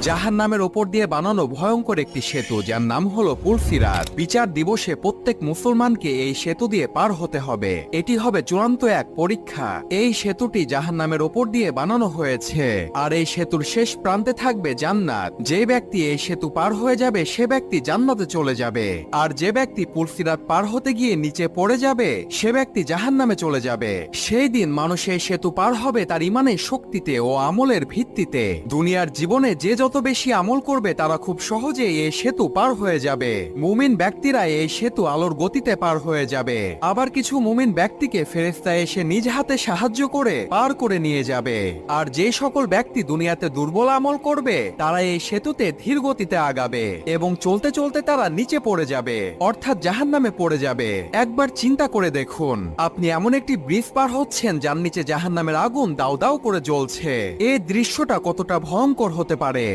জাহান্নামের ওপর দিয়ে বানানো ভয়ঙ্কর একটি সেতু, যার নাম হলো পুলসিরাত। বিচার দিবসে প্রত্যেক মুসলমানকে এই সেতু দিয়ে পার হতে হবে। এটি হবে চূড়ান্ত এক পরীক্ষা। এই সেতুটি জাহান্নামের ওপর দিয়ে বানানো হয়েছে, আর এই সেতুর শেষ প্রান্তে থাকবে জান্নাত। যে ব্যক্তি এই সেতু পার হয়ে যাবে সে ব্যক্তি জান্নাতে চলে যাবে, আর যে ব্যক্তি পুলসিরাত পার হতে গিয়ে নিচে পড়ে যাবে সে ব্যক্তি জাহান্নামে চলে যাবে। সেই দিন মানুষ এই সেতু পার হবে তার ইমানের শক্তিতে ও আমলের ভিত্তিতে। দুনিয়ার জীবনে যে যত বেশি আমল করবে তারা খুব সহজেই এই সেতু পার হয়ে যাবে। মুমিন ব্যক্তিরা এই সেতু আলোর গতিতে পার হয়ে যাবে। আবার কিছু মুমিন ব্যক্তিকে ফেরেশতা এসে নিজ হাতে সাহায্য করে পার করে নিয়ে যাবে। আর যে সকল ব্যক্তি দুনিয়াতে দুর্বল আমল করবে তারা এই সেতুতে ধীর গতিতে আগাবে এবং চলতে চলতে তারা নিচে পড়ে যাবে, অর্থাৎ জাহান্নামে পড়ে যাবে। একবার চিন্তা করে দেখুন, আপনি এমন একটি ব্রিজ পার হচ্ছেন যার নিচে জাহান্নামের আগুন দাউ দাউ করে জ্বলছে। এই দৃশ্যটা কতটা ভয়ঙ্কর হতে পারে।